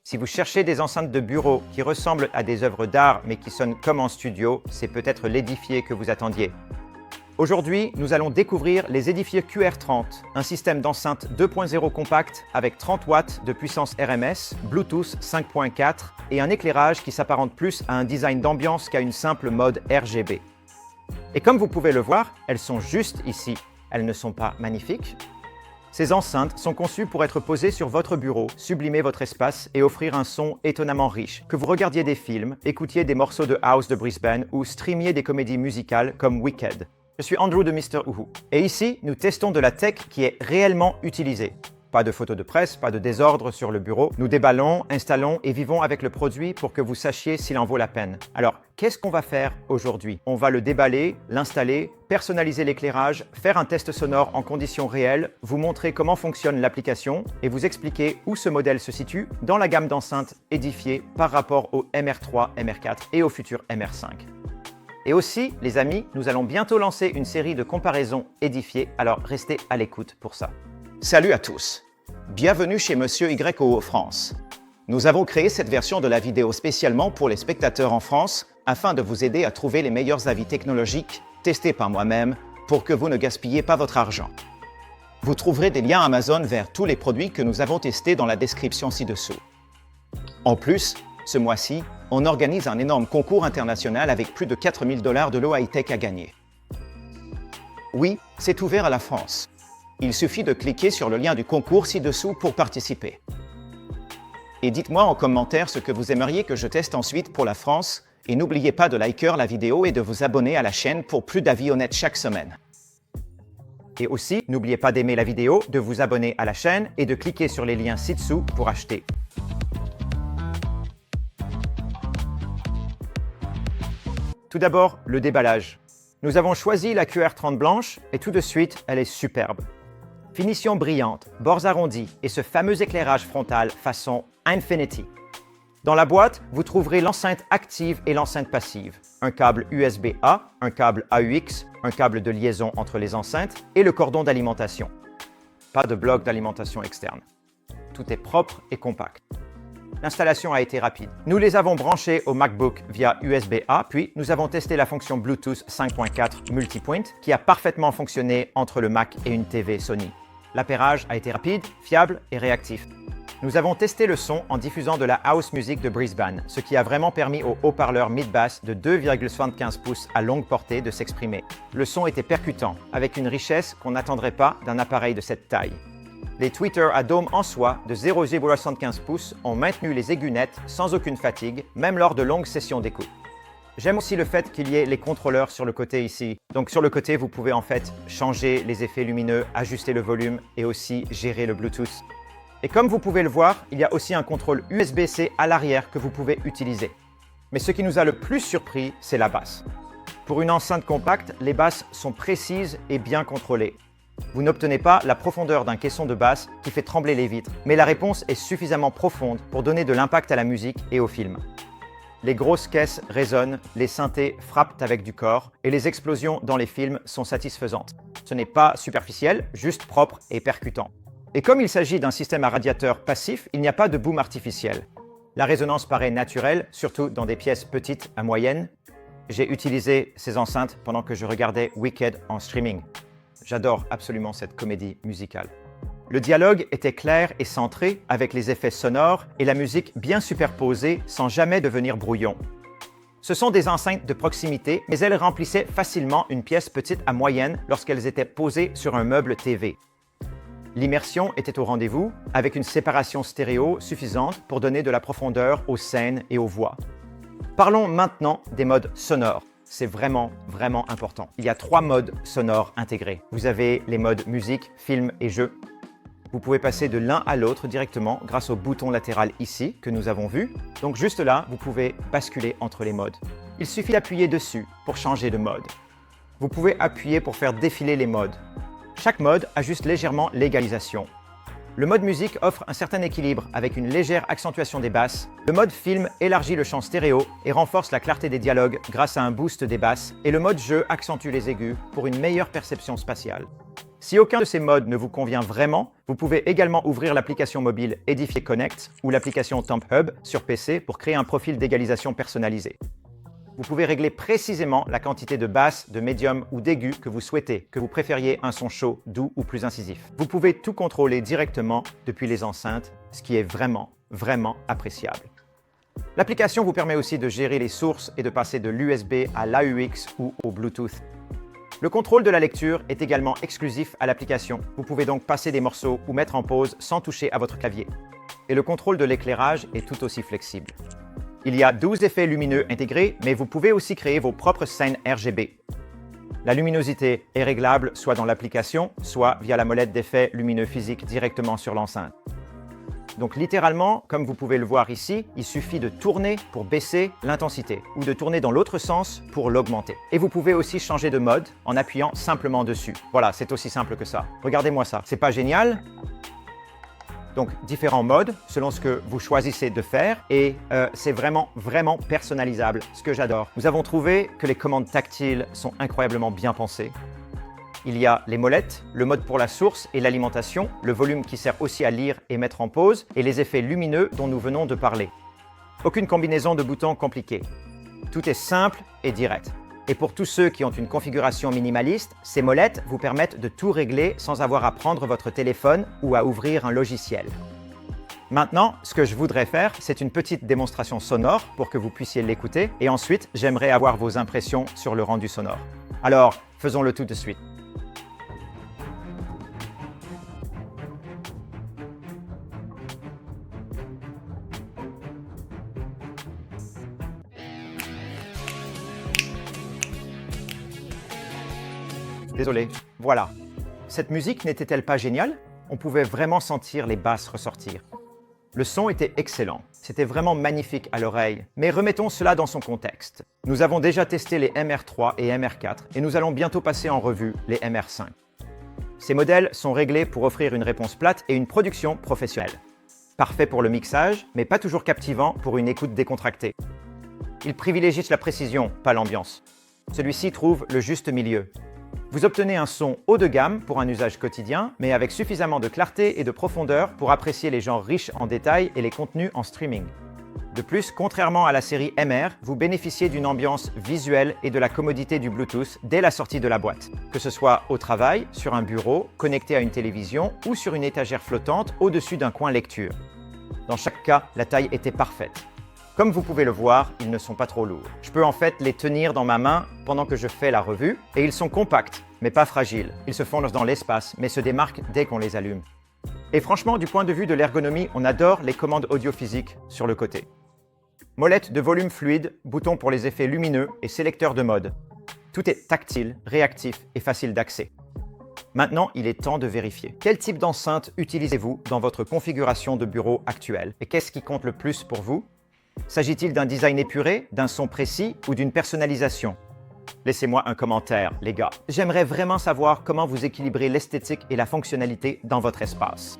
Si vous cherchez des enceintes de bureau qui ressemblent à des œuvres d'art mais qui sonnent comme en studio, c'est peut-être l'Edifier que vous attendiez. Aujourd'hui, nous allons découvrir les Edifier QR30, un système d'enceinte 2.0 compact avec 30 watts de puissance RMS, Bluetooth 5.4 et un éclairage qui s'apparente plus à un design d'ambiance qu'à une simple mode RGB. Et comme vous pouvez le voir, elles sont juste ici. Elles ne sont pas magnifiques. Ces enceintes sont conçues pour être posées sur votre bureau, sublimer votre espace et offrir un son étonnamment riche. Que vous regardiez des films, écoutiez des morceaux de house de Brisbane ou streamiez des comédies musicales comme Wicked. Je suis Andrew de Mr. Uhu. Et ici, nous testons de la tech qui est réellement utilisée. Pas de photos de presse, pas de désordre sur le bureau. Nous déballons, installons et vivons avec le produit pour que vous sachiez s'il en vaut la peine. Alors, qu'est-ce qu'on va faire aujourd'hui? On va le déballer, l'installer, personnaliser l'éclairage, faire un test sonore en conditions réelles, vous montrer comment fonctionne l'application et vous expliquer où ce modèle se situe dans la gamme d'enceintes Edifier par rapport au MR3, MR4 et au futur MR5. Et aussi, les amis, nous allons bientôt lancer une série de comparaisons Edifier, alors restez à l'écoute pour ça. Salut à tous, bienvenue chez Monsieur YOO France. Nous avons créé cette version de la vidéo spécialement pour les spectateurs en France afin de vous aider à trouver les meilleurs avis technologiques testés par moi-même pour que vous ne gaspillez pas votre argent. Vous trouverez des liens Amazon vers tous les produits que nous avons testés dans la description ci-dessous. En plus, ce mois-ci, on organise un énorme concours international avec plus de 4 000 $ de lot high-tech à gagner. Oui, c'est ouvert à la France. Il suffit de cliquer sur le lien du concours ci-dessous pour participer. Et dites-moi en commentaire ce que vous aimeriez que je teste ensuite pour la France et n'oubliez pas de liker la vidéo et de vous abonner à la chaîne pour plus d'avis honnêtes chaque semaine. Et aussi, n'oubliez pas d'aimer la vidéo, de vous abonner à la chaîne et de cliquer sur les liens ci-dessous pour acheter. Tout d'abord, le déballage. Nous avons choisi la QR30 blanche et tout de suite, elle est superbe. Finition brillante, bords arrondis et ce fameux éclairage frontal façon Infinity. Dans la boîte, vous trouverez l'enceinte active et l'enceinte passive, un câble USB-A, un câble AUX, un câble de liaison entre les enceintes et le cordon d'alimentation. Pas de bloc d'alimentation externe. Tout est propre et compact. L'installation a été rapide. Nous les avons branchés au MacBook via USB-A, puis nous avons testé la fonction Bluetooth 5.4 Multipoint qui a parfaitement fonctionné entre le Mac et une TV Sony. L'appairage a été rapide, fiable et réactif. Nous avons testé le son en diffusant de la house music de Brisbane, ce qui a vraiment permis au haut-parleur mid-bass de 2,75 pouces à longue portée de s'exprimer. Le son était percutant, avec une richesse qu'on n'attendrait pas d'un appareil de cette taille. Les tweeters à dôme en soie de 0,75 pouces ont maintenu les aigus nets sans aucune fatigue, même lors de longues sessions d'écoute. J'aime aussi le fait qu'il y ait les contrôleurs sur le côté ici. Donc sur le côté, vous pouvez en fait changer les effets lumineux, ajuster le volume et aussi gérer le Bluetooth. Et comme vous pouvez le voir, il y a aussi un contrôle USB-C à l'arrière que vous pouvez utiliser. Mais ce qui nous a le plus surpris, c'est la basse. Pour une enceinte compacte, les basses sont précises et bien contrôlées. Vous n'obtenez pas la profondeur d'un caisson de basse qui fait trembler les vitres, mais la réponse est suffisamment profonde pour donner de l'impact à la musique et au film. Les grosses caisses résonnent, les synthés frappent avec du corps et les explosions dans les films sont satisfaisantes. Ce n'est pas superficiel, juste propre et percutant. Et comme il s'agit d'un système à radiateur passif, il n'y a pas de boom artificiel. La résonance paraît naturelle, surtout dans des pièces petites à moyennes. J'ai utilisé ces enceintes pendant que je regardais Wicked en streaming. J'adore absolument cette comédie musicale. Le dialogue était clair et centré avec les effets sonores et la musique bien superposée sans jamais devenir brouillon. Ce sont des enceintes de proximité, mais elles remplissaient facilement une pièce petite à moyenne lorsqu'elles étaient posées sur un meuble TV. L'immersion était au rendez-vous, avec une séparation stéréo suffisante pour donner de la profondeur aux scènes et aux voix. Parlons maintenant des modes sonores. C'est vraiment important. Il y a 3 modes sonores intégrés. Vous avez les modes musique, film et jeu. Vous pouvez passer de l'un à l'autre directement grâce au bouton latéral ici que nous avons vu. Donc juste là, vous pouvez basculer entre les modes. Il suffit d'appuyer dessus pour changer de mode. Vous pouvez appuyer pour faire défiler les modes. Chaque mode ajuste légèrement l'égalisation. Le mode musique offre un certain équilibre avec une légère accentuation des basses. Le mode film élargit le champ stéréo et renforce la clarté des dialogues grâce à un boost des basses. Et le mode jeu accentue les aigus pour une meilleure perception spatiale. Si aucun de ces modes ne vous convient vraiment, vous pouvez également ouvrir l'application mobile Edifier Connect ou l'application Temp Hub sur PC pour créer un profil d'égalisation personnalisé. Vous pouvez régler précisément la quantité de basse, de médium ou d'aigu que vous souhaitez, que vous préfériez un son chaud, doux ou plus incisif. Vous pouvez tout contrôler directement depuis les enceintes, ce qui est vraiment appréciable. L'application vous permet aussi de gérer les sources et de passer de l'USB à l'AUX ou au Bluetooth. Le contrôle de la lecture est également exclusif à l'application. Vous pouvez donc passer des morceaux ou mettre en pause sans toucher à votre clavier. Et le contrôle de l'éclairage est tout aussi flexible. Il y a 12 effets lumineux intégrés, mais vous pouvez aussi créer vos propres scènes RGB. La luminosité est réglable soit dans l'application, soit via la molette d'effets lumineux physiques directement sur l'enceinte. Donc littéralement, comme vous pouvez le voir ici, il suffit de tourner pour baisser l'intensité ou de tourner dans l'autre sens pour l'augmenter. Et vous pouvez aussi changer de mode en appuyant simplement dessus. Voilà, c'est aussi simple que ça. Regardez-moi ça, c'est pas génial? Donc, différents modes selon ce que vous choisissez de faire et c'est vraiment personnalisable, ce que j'adore. Nous avons trouvé que les commandes tactiles sont incroyablement bien pensées. Il y a les molettes, le mode pour la source et l'alimentation, le volume qui sert aussi à lire et mettre en pause et les effets lumineux dont nous venons de parler. Aucune combinaison de boutons compliquée. Tout est simple et direct. Et pour tous ceux qui ont une configuration minimaliste, ces molettes vous permettent de tout régler sans avoir à prendre votre téléphone ou à ouvrir un logiciel. Maintenant, ce que je voudrais faire, c'est une petite démonstration sonore pour que vous puissiez l'écouter et ensuite, j'aimerais avoir vos impressions sur le rendu sonore. Alors, faisons-le tout de suite. Désolé. Voilà. Cette musique n'était-elle pas géniale? On pouvait vraiment sentir les basses ressortir. Le son était excellent. C'était vraiment magnifique à l'oreille. Mais remettons cela dans son contexte. Nous avons déjà testé les MR3 et MR4 et nous allons bientôt passer en revue les MR5. Ces modèles sont réglés pour offrir une réponse plate et une production professionnelle. Parfait pour le mixage, mais pas toujours captivant pour une écoute décontractée. Il privilégie la précision, pas l'ambiance. Celui-ci trouve le juste milieu. Vous obtenez un son haut de gamme pour un usage quotidien, mais avec suffisamment de clarté et de profondeur pour apprécier les genres riches en détails et les contenus en streaming. De plus, contrairement à la série MR, vous bénéficiez d'une ambiance visuelle et de la commodité du Bluetooth dès la sortie de la boîte, que ce soit au travail, sur un bureau, connecté à une télévision ou sur une étagère flottante au-dessus d'un coin lecture. Dans chaque cas, la taille était parfaite. Comme vous pouvez le voir, ils ne sont pas trop lourds. Je peux en fait les tenir dans ma main pendant que je fais la revue et ils sont compacts, mais pas fragiles. Ils se fondent dans l'espace, mais se démarquent dès qu'on les allume. Et franchement, du point de vue de l'ergonomie, on adore les commandes audio physiques sur le côté. Molette de volume fluide, bouton pour les effets lumineux et sélecteur de mode. Tout est tactile, réactif et facile d'accès. Maintenant, il est temps de vérifier. Quel type d'enceinte utilisez-vous dans votre configuration de bureau actuelle? Et qu'est-ce qui compte le plus pour vous? S'agit-il d'un design épuré, d'un son précis ou d'une personnalisation? Laissez-moi un commentaire, les gars. J'aimerais vraiment savoir comment vous équilibrez l'esthétique et la fonctionnalité dans votre espace.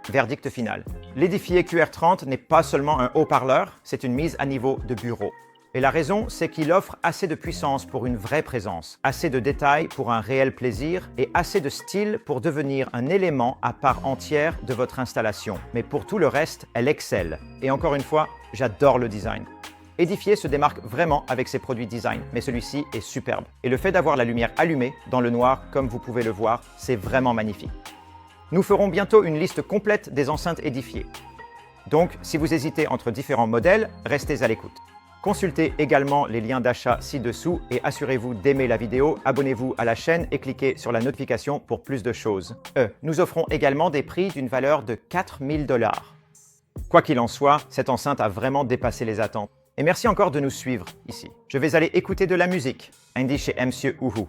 Verdict final. L'Edifier QR30 n'est pas seulement un haut-parleur, c'est une mise à niveau de bureau. Et la raison, c'est qu'il offre assez de puissance pour une vraie présence, assez de détails pour un réel plaisir et assez de style pour devenir un élément à part entière de votre installation. Mais pour tout le reste, elle excelle. Et encore une fois, j'adore le design. Edifier se démarque vraiment avec ses produits design, mais celui-ci est superbe. Et le fait d'avoir la lumière allumée dans le noir, comme vous pouvez le voir, c'est vraiment magnifique. Nous ferons bientôt une liste complète des enceintes Edifier. Donc, si vous hésitez entre différents modèles, restez à l'écoute. Consultez également les liens d'achat ci-dessous et assurez-vous d'aimer la vidéo, abonnez-vous à la chaîne et cliquez sur la notification pour plus de choses. Nous offrons également des prix d'une valeur de 4 000 $. Quoi qu'il en soit, cette enceinte a vraiment dépassé les attentes. Et merci encore de nous suivre ici. Je vais aller écouter de la musique, Andy chez Monsieur Uhu.